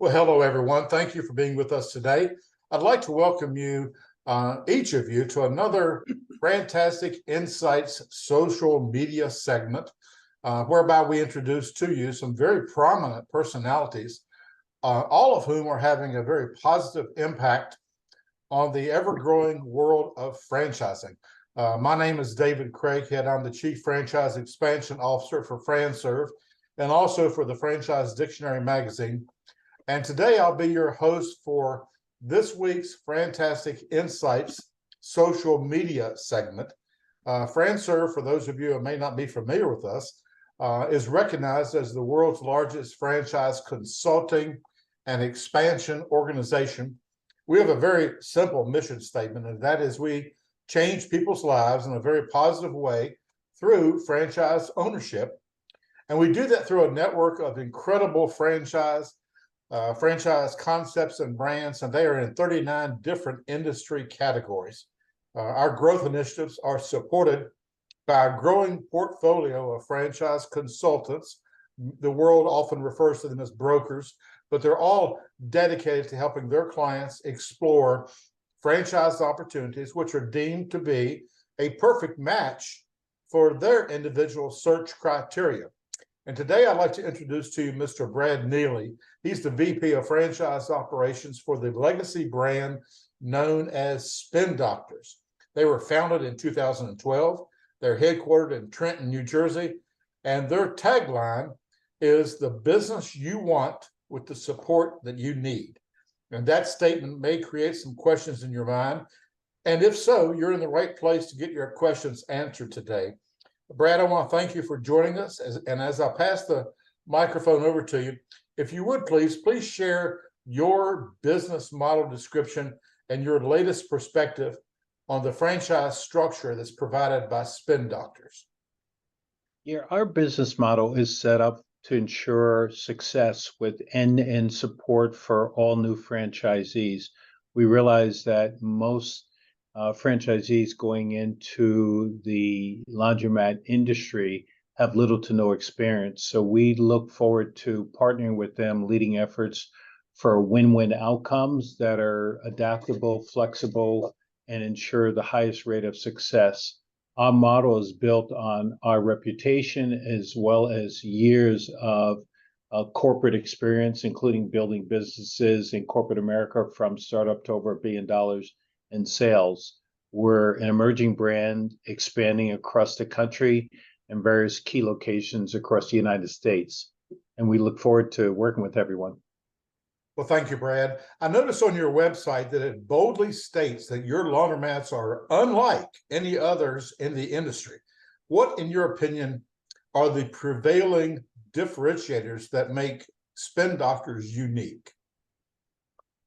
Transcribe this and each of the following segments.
Well, hello, everyone. Thank you for being with us today. I'd like to welcome you, each of you, to another FranTastic Insights social media segment, whereby we introduce to you some very prominent personalities, all of whom are having a very positive impact on the ever-growing world of franchising. My name is David Craghead. I'm the Chief Franchise Expansion Officer for FranServe and also for the Franchise Dictionary magazine. And today I'll be your host for this week's FranTastic Insights social media segment. FranServe, for those of you who may not be familiar with us, is recognized as the world's largest franchise consulting and expansion organization. We have a very simple mission statement, and that is we change people's lives in a very positive way through franchise ownership. And we do that through a network of incredible franchise concepts and brands, and they are in 39 different industry categories. Our growth initiatives are supported by a growing portfolio of franchise consultants. The world often refers to them as brokers, but they're all dedicated to helping their clients explore franchise opportunities which are deemed to be a perfect match for their individual search criteria. And today I'd like to introduce to you Mr. Brad Neilley. He's the VP of Franchise Operations for the legacy brand known as Spin Doctors. They were founded in 2012. They're headquartered in Trenton, New Jersey, and their tagline is "the business you want with the support that you need." And that statement may create some questions in your mind. And if so, you're in the right place to get your questions answered today. Brad, I want to thank you for joining us. And as I pass the microphone over to you, if you would please share your business model description and your latest perspective on the franchise structure that's provided by Spin Doctors. Yeah, our business model is set up to ensure success with end-to-end support for all new franchisees. We realize that most franchisees going into the laundromat industry have little to no experience. So we look forward to partnering with them, leading efforts for win-win outcomes that are adaptable, flexible, and ensure the highest rate of success. Our model is built on our reputation as well as years of corporate experience, including building businesses in corporate America from startup to over $1 billion in sales. We're an emerging brand expanding across the country and various key locations across the United States. And we look forward to working with everyone. Well, thank you, Brad. I noticed on your website that it boldly states that your laundromats are unlike any others in the industry. What, in your opinion, are the prevailing differentiators that make Spin Doctors unique?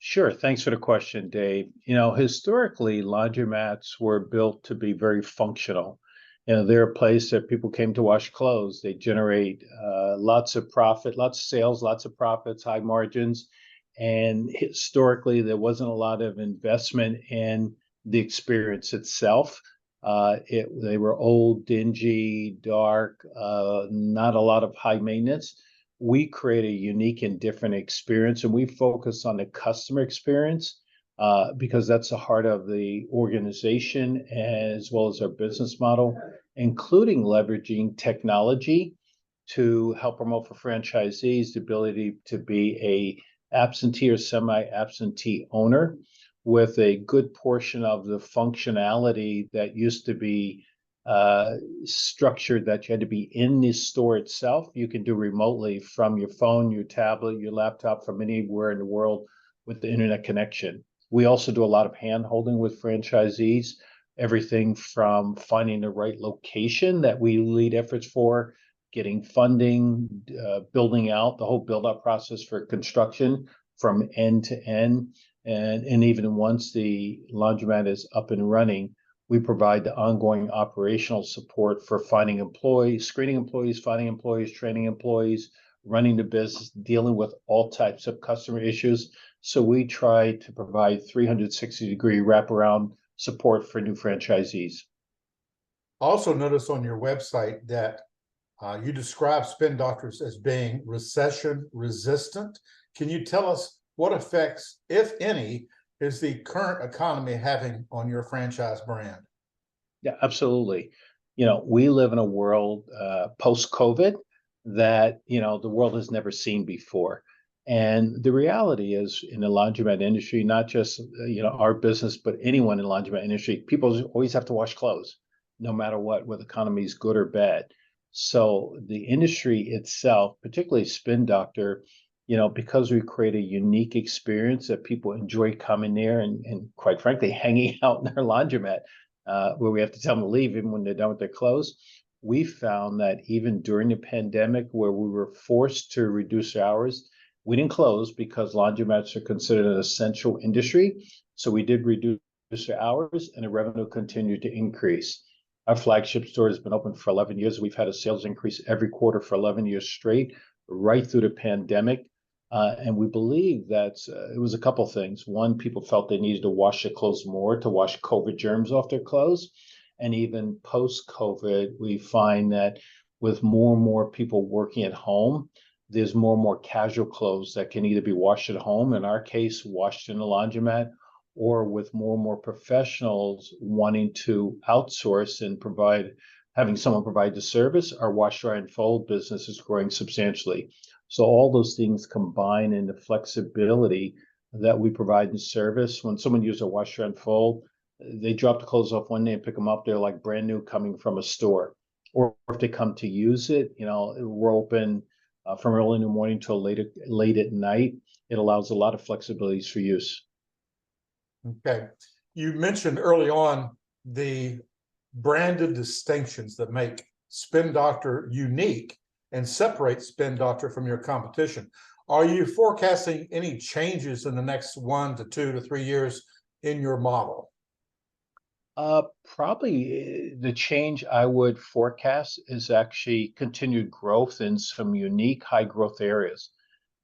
Sure. Thanks for the question, Dave. Historically, laundromats were built to be very functional. They're a place that people came to wash clothes. They generate lots of profit, lots of sales, lots of profits, high margins. And historically, there wasn't a lot of investment in the experience itself. They were old, dingy, dark, not a lot of high maintenance. We create a unique and different experience, and we focus on the customer experience because that's the heart of the organization as well as our business model, including leveraging technology to help promote for franchisees the ability to be a absentee or semi-absentee owner with a good portion of the functionality that used to be structured that you had to be in the store itself. You can do remotely from your phone, your tablet, your laptop, from anywhere in the world with the internet connection. We also do a lot of hand-holding with franchisees, everything from finding the right location that we lead efforts for, getting funding, building out the whole build-out process for construction from end to end. And even once the laundromat is up and running, we provide the ongoing operational support for finding employees, screening employees, finding employees, training employees, running the business, dealing with all types of customer issues. So we try to provide 360-degree wraparound support for new franchisees. Also notice on your website that you describe Spin Doctors as being recession resistant. Can you tell us what effects, if any, is the current economy having on your franchise brand? Yeah, absolutely. We live in a world post-COVID that, the world has never seen before. And the reality is in the laundromat industry, not just, our business, but anyone in the laundromat industry, people always have to wash clothes, no matter what, whether the economy is good or bad. So the industry itself, particularly Spin Doctor, because we create a unique experience that people enjoy coming there and quite frankly, hanging out in our laundromat, where we have to tell them to leave even when they're done with their clothes. We found that even during the pandemic, where we were forced to reduce hours, we didn't close because laundromats are considered an essential industry. So we did reduce the hours and the revenue continued to increase. Our flagship store has been open for 11 years. We've had a sales increase every quarter for 11 years straight, right through the pandemic. And we believe that it was a couple things. One, people felt they needed to wash their clothes more to wash COVID germs off their clothes. And even post-COVID, we find that with more and more people working at home, there's more and more casual clothes that can either be washed at home, in our case, washed in a laundromat, or with more and more professionals wanting to outsource and having someone provide the service, our wash, dry, and fold business is growing substantially. So all those things combine in the flexibility that we provide in service. When someone uses a wash, dry, and fold, they drop the clothes off one day and pick them up. They're like brand new coming from a store. Or if they come to use it, we're open from early in the morning till late at night. It allows a lot of flexibilities for use. Okay. You mentioned early on the branded distinctions that make Spin Doctor unique and separate Spin Doctor from your competition. Are you forecasting any changes in the next 1 to 2 to 3 years in your model? Probably the change I would forecast is actually continued growth in some unique high growth areas.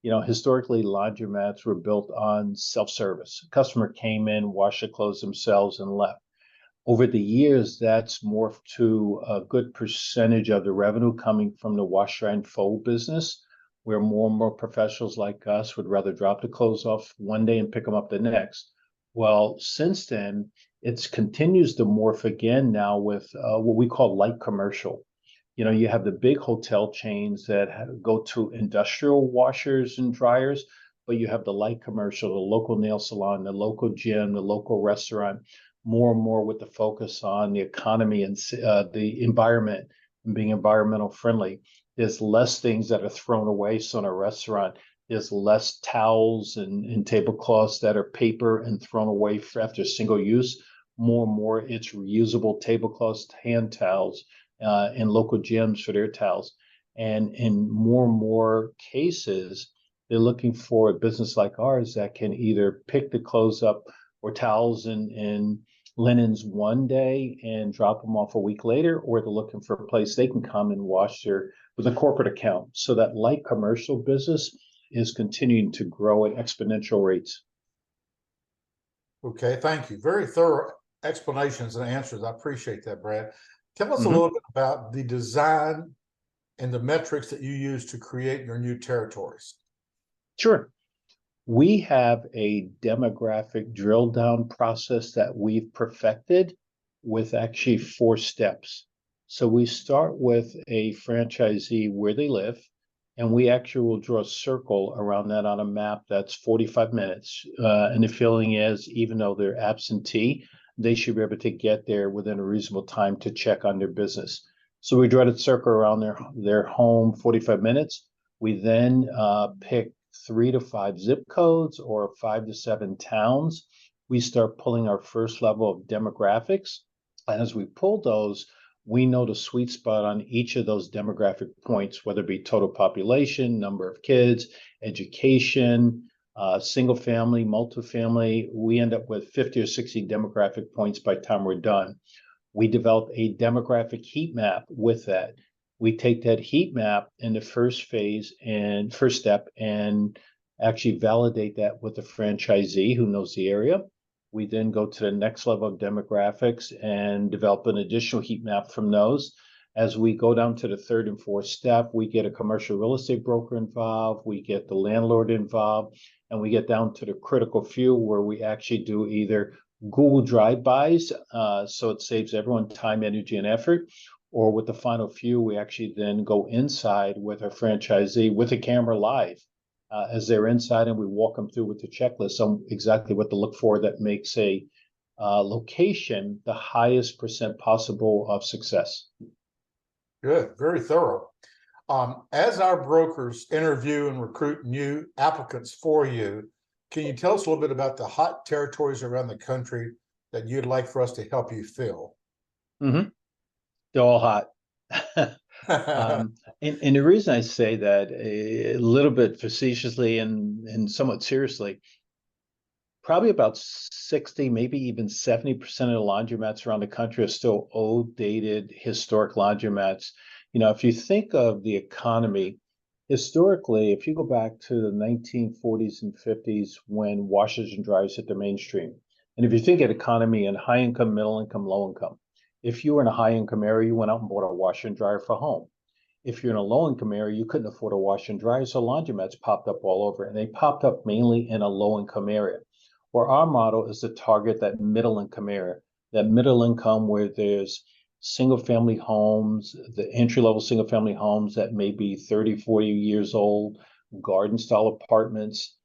Historically, laundromats were built on self-service. A customer came in, washed the clothes themselves, and left. Over the years, that's morphed to a good percentage of the revenue coming from the wash, dry, and fold business, where more and more professionals like us would rather drop the clothes off one day and pick them up the next. Well, since then, it continues to morph again now with what we call light commercial. You have the big hotel chains that go to industrial washers and dryers, but you have the light commercial, the local nail salon, the local gym, the local restaurant, more and more with the focus on the economy and the environment and being environmental friendly. There's less things that are thrown away. So in a restaurant, there's less towels and tablecloths that are paper and thrown away after single use. More and more, it's reusable tablecloths, hand towels, in local gyms for their towels. And in more and more cases, they're looking for a business like ours that can either pick the clothes up or towels and linens one day and drop them off a week later, or they're looking for a place they can come and wash with a corporate account. So that light commercial business is continuing to grow at exponential rates. Okay, thank you. Very thorough explanations and answers. I appreciate that, Brad. Tell us a little bit about the design and the metrics that you use to create your new territories. Sure. We have a demographic drill down process that we've perfected with actually 4 steps. So we start with a franchisee where they live, and we actually will draw a circle around that on a map that's 45 minutes. And the feeling is, even though they're absentee, they should be able to get there within a reasonable time to check on their business. So we draw a circle around their home, 45 minutes. We then pick 3 to 5 zip codes or 5 to 7 towns. We start pulling our first level of demographics. And as we pull those, we know the sweet spot on each of those demographic points, whether it be total population, number of kids, education, single family, multifamily. We end up with 50 or 60 demographic points by the time we're done. We develop a demographic heat map with that. We take that heat map in the first step and actually validate that with the franchisee who knows the area. We then go to the next level of demographics and develop an additional heat map from those. As we go down to the third and fourth step, we get a commercial real estate broker involved, we get the landlord involved, and we get down to the critical few where we actually do either Google drive-bys, so it saves everyone time, energy, and effort, or with the final few, we actually then go inside with our franchisee with a camera live as they're inside, and we walk them through with the checklist on exactly what to look for that makes a location the highest percent possible of success. Good, very thorough. As our brokers interview and recruit new applicants for you, can you tell us a little bit about the hot territories around the country that you'd like for us to help you fill? Mm-hmm. They're all hot. And the reason I say that a little bit facetiously and somewhat seriously, probably about 60, maybe even 70% of the laundromats around the country are still old, dated, historic laundromats. If you think of the economy, historically, if you go back to the 1940s and 50s when washers and dryers hit the mainstream, and if you think of economy in high income, middle income, low income, if you were in a high income area, you went out and bought a washer and dryer for home. If you're in a low income area, you couldn't afford a washer and dryer, so laundromats popped up all over, and they popped up mainly in a low income area. Where our model is to target that middle income area, that middle income where there's single family homes, the entry level single family homes that may be 30, 40 years old, garden style apartments,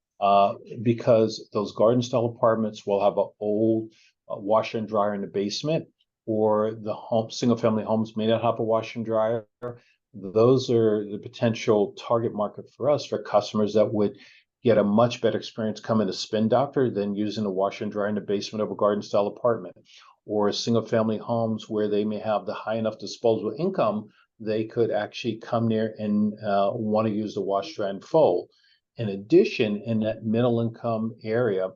because those garden style apartments will have an old washer and dryer in the basement, or the single family homes may not have a washer and dryer. Those are the potential target market for us, for customers that would get a much better experience coming to Spin Doctor than using a washer and dryer in the basement of a garden style apartment, or single family homes where they may have the high enough disposable income they could actually come near and want to use the wash, dry, and fold. In addition, in that middle income area,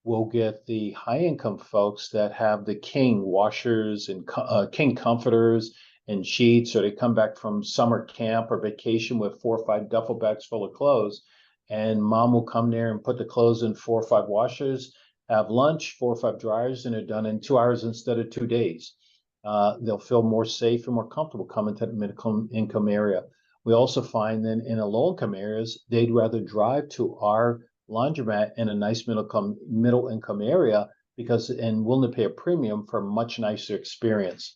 we'll get the high income folks that have the king washers and king comforters and sheets, or they come back from summer camp or vacation with 4 or 5 duffel bags full of clothes, and mom will come there and put the clothes in 4 or 5 washers, have lunch, 4 or 5 dryers, and they're done in 2 hours instead of 2 days. They'll feel more safe and more comfortable coming to the middle income area. We also find that in the low income areas, they'd rather drive to our laundromat in a nice middle income area and willing to pay a premium for a much nicer experience.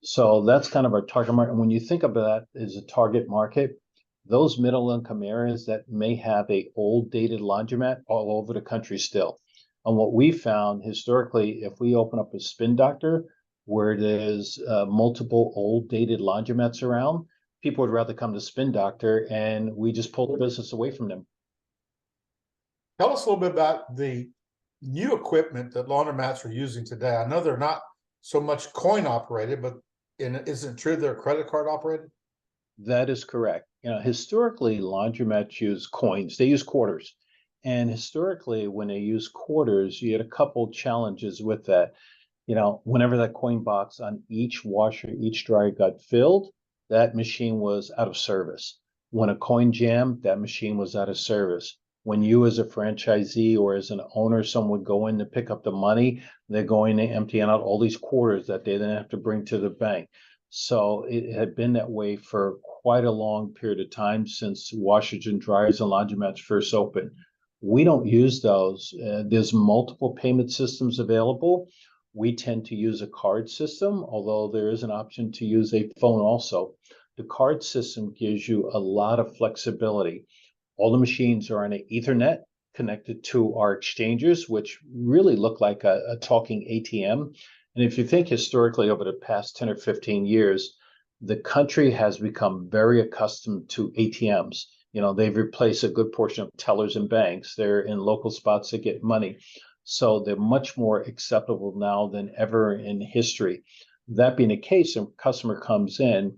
So that's kind of our target market. And when you think about that as a target market, those middle income areas that may have a old dated laundromat all over the country still. And what we found historically, if we open up a Spin Doctor where there's multiple old dated laundromats around, people would rather come to Spin Doctor, and we just pull the business away from them. Tell us a little bit about the new equipment that laundromats are using today. I know they're not so much coin operated, but isn't it true they're credit card operated? That is correct. Historically, laundromats use coins. They use quarters. And historically, when they use quarters, you had a couple challenges with that. Whenever that coin box on each washer, each dryer got filled, that machine was out of service. When a coin jammed, that machine was out of service. When you as a franchisee or as an owner, someone would go in to pick up the money, they're going to empty out all these quarters that they then have to bring to the bank. So it had been that way for quite a long period of time since washers and dryers and laundromats first opened. We don't use those. There's multiple payment systems available. We tend to use a card system, although there is an option to use a phone also. The card system gives you a lot of flexibility. All the machines are on an Ethernet connected to our exchangers, which really look like a talking ATM. And if you think historically over the past 10 or 15 years, the country has become very accustomed to ATMs. They've replaced a good portion of tellers and banks. They're in local spots to get money. So they're much more acceptable now than ever in history. That being the case, a customer comes in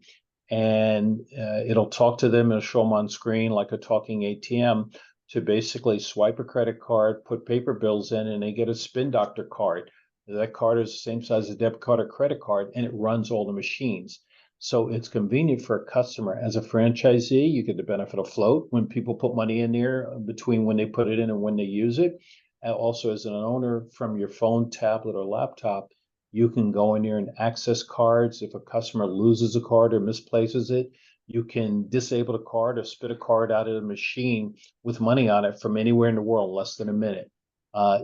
and it'll talk to them, it'll show them on screen like a talking ATM to basically swipe a credit card, put paper bills in, and they get a Spin Doctor card. That card is the same size as a debit card or credit card, and it runs all the machines. So it's convenient for a customer. As a franchisee, you get the benefit of float when people put money in there between when they put it in and when they use it. And also as an owner, from your phone, tablet, or laptop, You can go in there and access cards. If a customer loses a card or misplaces it, you can disable the card or spit a card out of the machine with money on it from anywhere in the world in less than a minute.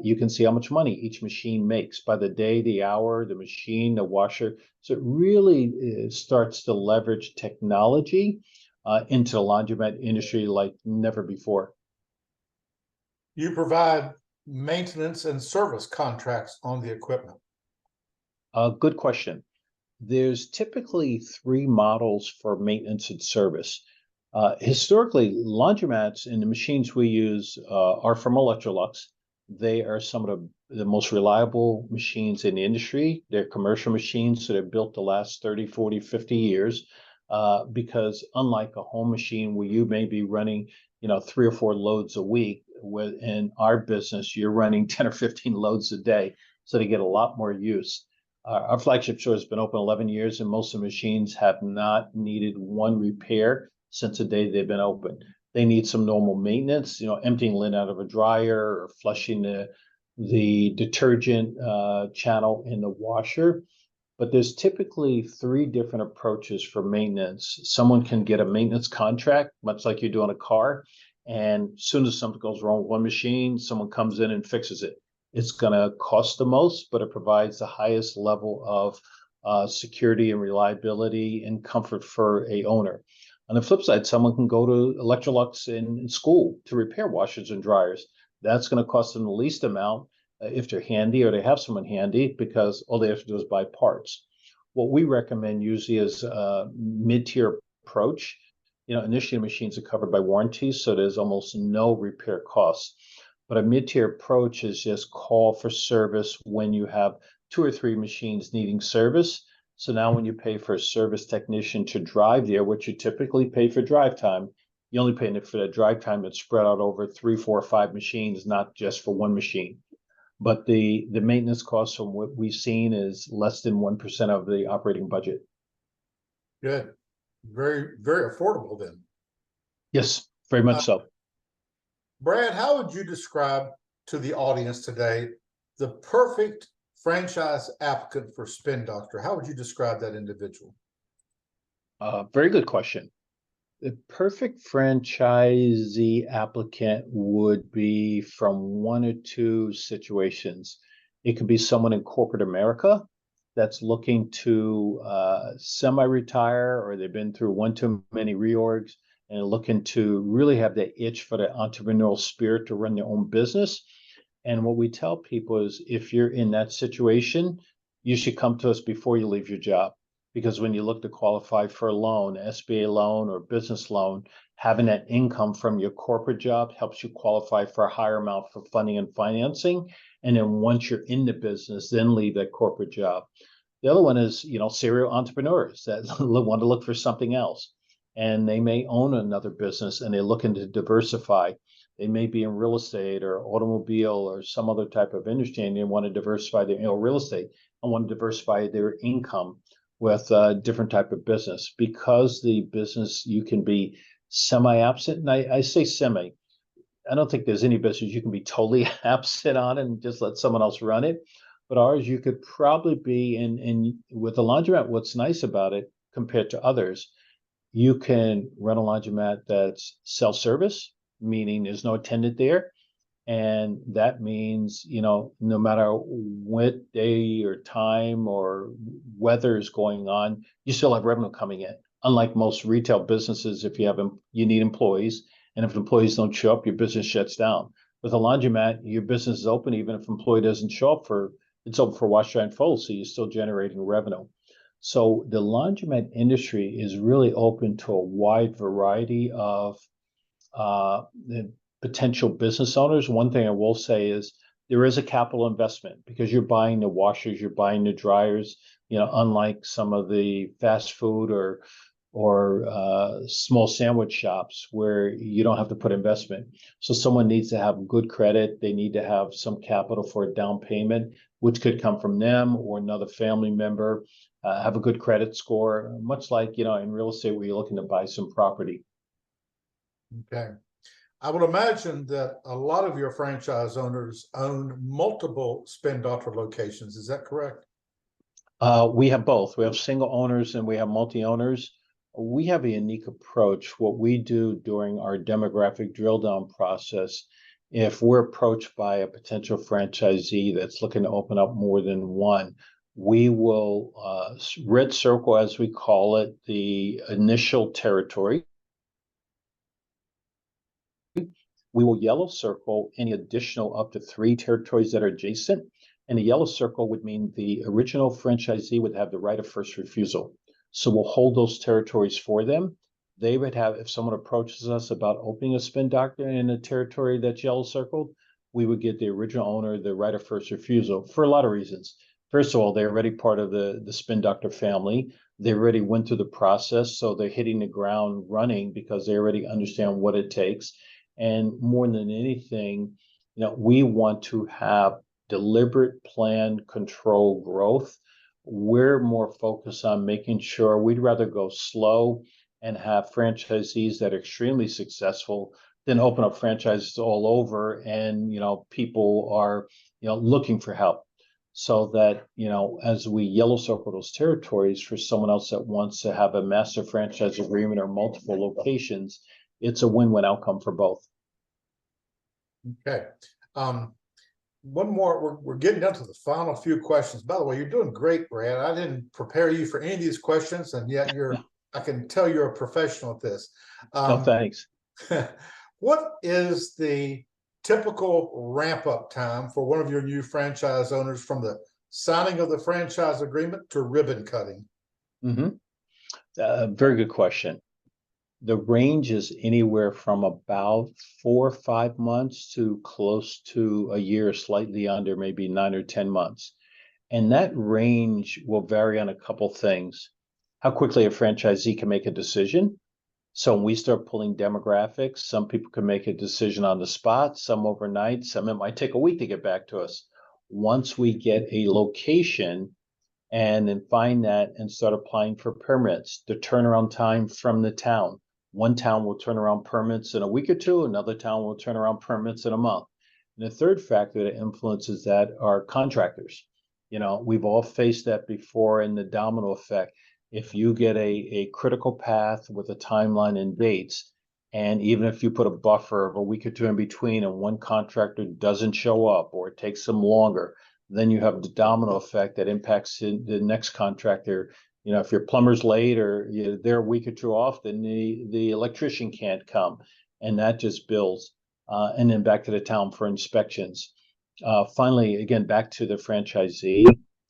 You can see how much money each machine makes by the day, the hour, the machine, the washer. So it really starts to leverage technology into the laundromat industry like never before. You provide maintenance and service contracts on the equipment. Good question. There's typically three models for maintenance and service. Historically, laundromats and the machines we use are from Electrolux. They are some of the most reliable machines in the industry. They're commercial machines, so they're built to last 30, 40, 50 years. Because unlike a home machine where you may be running, 3 or 4 loads a week, in our business, you're running 10 or 15 loads a day. So they get a lot more use. Our flagship store has been open 11 years, and most of the machines have not needed one repair since the day they've been open. They need some normal maintenance, emptying lint out of a dryer or flushing the detergent channel in the washer. But there's typically 3 different approaches for maintenance. Someone can get a maintenance contract, much like you do on a car, and as soon as something goes wrong with one machine, someone comes in and fixes it. It's going to cost the most, but it provides the highest level of security and reliability and comfort for a owner. On the flip side, someone can go to Electrolux in school to repair washers and dryers. That's going to cost them the least amount if they're handy or they have someone handy, because all they have to do is buy parts. What we recommend usually is a mid-tier approach. Initially machines are covered by warranties, so there's almost no repair costs. But a mid-tier approach is just call for service when you have 2 or 3 machines needing service. So now when you pay for a service technician to drive there, which you typically pay for drive time, you only pay for that drive time that's spread out over 3, 4, 5 machines, not just for one machine. But the maintenance cost from what we've seen is less than 1% of the operating budget. Good. Very, very affordable then. Yes, very much so. Brad, how would you describe to the audience today the perfect franchise applicant for Spin Doctor? How would you describe that individual? Very good question. The perfect franchisee applicant would be from 1 or 2 situations. It could be someone in corporate America that's looking to semi-retire, or they've been through one too many reorgs and looking to really have that itch for the entrepreneurial spirit to run their own business. And what we tell people is, if you're in that situation, you should come to us before you leave your job. Because when you look to qualify for a loan, SBA loan or business loan, having that income from your corporate job helps you qualify for a higher amount for funding and financing. And then once you're in the business, then leave that corporate job. The other one is, serial entrepreneurs that want to look for something else. And they may own another business and they're looking to diversify. They may be in real estate or automobile or some other type of industry, and they want to diversify their real estate and want to diversify their income with a different type of business. Because the business, you can be semi-absent, and I say semi. I don't think there's any business you can be totally absent on and just let someone else run it. But ours, you could probably be in with the laundromat. What's nice about it compared to others, you can run a laundromat that's self-service, meaning there's no attendant there. And that means, no matter what day or time or weather is going on, you still have revenue coming in. Unlike most retail businesses, if you need employees, and if employees don't show up, your business shuts down. With a laundromat, your business is open even if an employee doesn't show up it's open for wash, dry, and fold, so you're still generating revenue. So the laundromat industry is really open to a wide variety of potential business owners. One thing I will say is there is a capital investment, because you're buying the washers, you're buying the dryers. Unlike some of the fast food or small sandwich shops where you don't have to put investment. So someone needs to have good credit. They need to have some capital for a down payment, which could come from them or another family member. Have a good credit score, much like in real estate where you're looking to buy some property. Okay. I would imagine that a lot of your franchise owners own multiple Spin Doctor locations. Is that correct? We have both. We have single owners and we have multi-owners. We have a unique approach. What we do during our demographic drill down process, if we're approached by a potential franchisee that's looking to open up more than one, we will red circle, as we call it, the initial territory. We will yellow circle any additional up to 3 territories that are adjacent. And a yellow circle would mean the original franchisee would have the right of first refusal. So we'll hold those territories for them. They would have, if someone approaches us about opening a spin doctor in a territory that's yellow circled, we would get the original owner the right of first refusal for a lot of reasons. First of all, they're already part of the spin doctor family. They already went through the process, so they're hitting the ground running because they already understand what it takes. And more than anything, we want to have deliberate, planned, controlled growth. We're more focused on making sure we'd rather go slow and have franchisees that are extremely successful than open up franchises all over and people are looking for help. So that as we yellow circle those territories for someone else that wants to have a master franchise agreement or multiple locations, it's a win-win outcome for both. Okay. One more, we're getting down to the final few questions. By the way, you're doing great, Brad. I didn't prepare you for any of these questions, and yet I can tell you're a professional at this. No, thanks. What is the typical ramp-up time for one of your new franchise owners from the signing of the franchise agreement to ribbon cutting? Very good question. The range is anywhere from about 4 or 5 months to close to a year, slightly under, maybe 9 or 10 months. And that range will vary on a couple things. How quickly a franchisee can make a decision. So when we start pulling demographics, some people can make a decision on the spot, some overnight, some it might take a week to get back to us. Once we get a location and then find that and start applying for permits, the turnaround time from the town. One town will turn around permits in a week or two, another town will turn around permits in a month. And the third factor that influences that are contractors. We've all faced that before in the domino effect. If you get a critical path with a timeline and dates, and even if you put a buffer of a week or two in between and one contractor doesn't show up or it takes them longer, then you have the domino effect that impacts the next contractor. If your plumber's late or they're a week or two off, then the electrician can't come, and that just builds. And then back to the town for inspections. Finally, again, back to the franchisee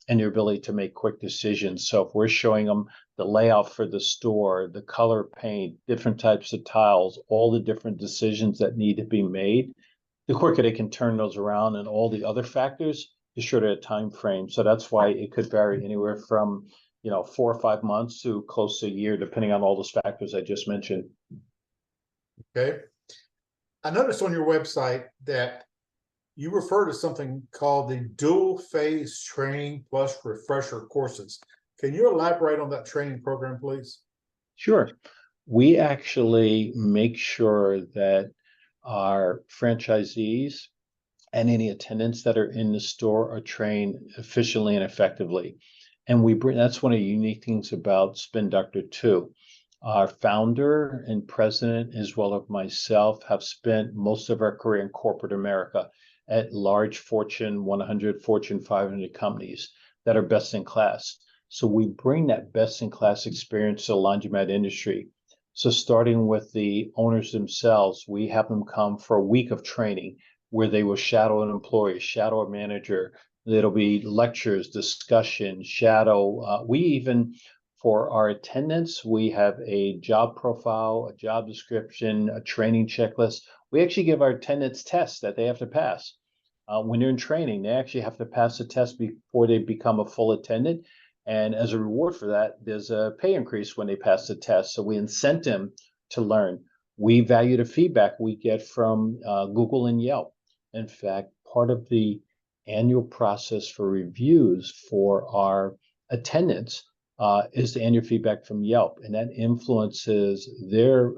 and your ability to make quick decisions. So if we're showing them the layout for the store, the color paint, different types of tiles, all the different decisions that need to be made, the quicker they can turn those around and all the other factors, the shorter the time frame. So that's why it could vary anywhere from 4 or 5 months to close to a year, depending on all those factors I just mentioned. Okay. I noticed on your website that you refer to something called the dual phase training plus refresher courses. Can you elaborate on that training program, please? Sure. We actually make sure that our franchisees and any attendants that are in the store are trained efficiently and effectively. And that's one of the unique things about Spin Doctor 2. Our founder and president, as well as myself, have spent most of our career in corporate America at large Fortune 100, Fortune 500 companies that are best in class. So we bring that best in class experience to the laundromat industry. So starting with the owners themselves, we have them come for a week of training where they will shadow an employee, shadow a manager. There'll be lectures, discussion, shadow. We even, for our attendants, we have a job profile, a job description, a training checklist. We actually give our attendants tests that they have to pass. When they're in training, they actually have to pass the test before they become a full attendant. And as a reward for that, there's a pay increase when they pass the test. So we incent them to learn. We value the feedback we get from Google and Yelp. In fact, part of the annual process for reviews for our attendants is the annual feedback from Yelp, and that influences their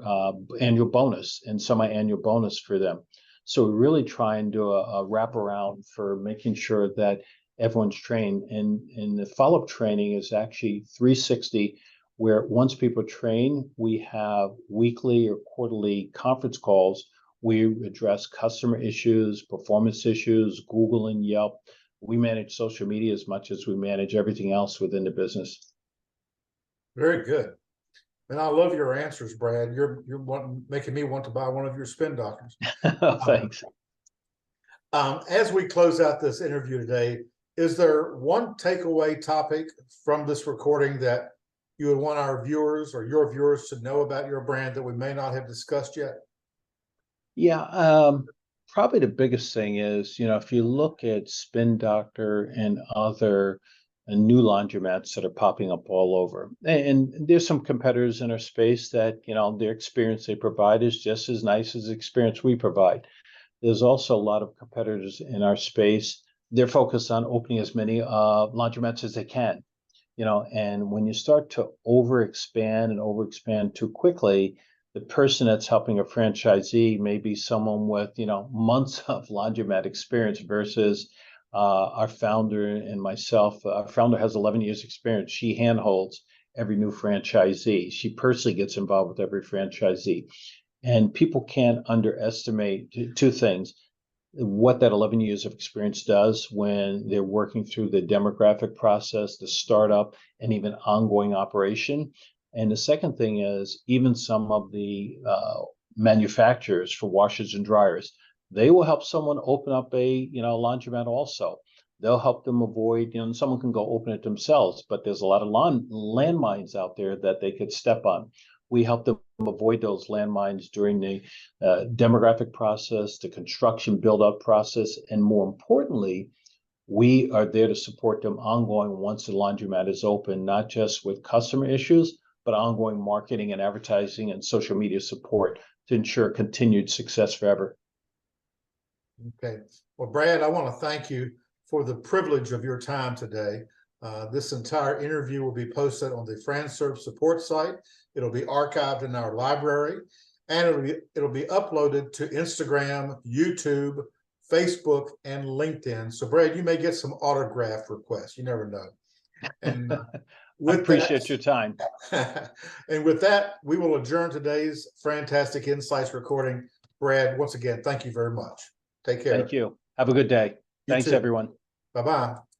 annual bonus and semi-annual bonus for them. So we really try and do a wraparound for making sure that everyone's trained. And the follow-up training is actually 360, where once people train, we have weekly or quarterly conference calls. We address customer issues, performance issues, Google and Yelp. We manage social media as much as we manage everything else within the business. Very good. And I love your answers, Brad. You're making me want to buy one of your spin doctors. Thanks. As we close out this interview today, is there one takeaway topic from this recording that you would want our viewers or your viewers to know about your brand that we may not have discussed yet? Yeah, probably the biggest thing is, if you look at Spin Doctor and other new laundromats that are popping up all over, and there's some competitors in our space that, their experience they provide is just as nice as the experience we provide. There's also a lot of competitors in our space. They're focused on opening as many laundromats as they can, and when you start to overexpand too quickly, the person that's helping a franchisee may be someone with, months of laundromat experience versus our founder and myself. Our founder has 11 years experience. She handholds every new franchisee. She personally gets involved with every franchisee. And people can't underestimate two things: what that 11 years of experience does when they're working through the demographic process, the startup, and even ongoing operation. And the second thing is, even some of the manufacturers for washers and dryers, they will help someone open up a laundromat also. They'll help them avoid, someone can go open it themselves, but there's a lot of landmines out there that they could step on. We help them avoid those landmines during the demographic process, the construction build-up process, and more importantly, we are there to support them ongoing once the laundromat is open, not just with customer issues, but ongoing marketing and advertising and social media support to ensure continued success forever. Okay. Well, Brad, I want to thank you for the privilege of your time today. This entire interview will be posted on the FranServe support site. It'll be archived in our library, and it'll be uploaded to Instagram, YouTube, Facebook, and LinkedIn. So, Brad, you may get some autograph requests. You never know. And I appreciate your time. And with that, we will adjourn today's FranTastic Insights recording. Brad, once again, thank you very much. Take care. Thank you. Have a good day. Thanks, everyone. Bye-bye.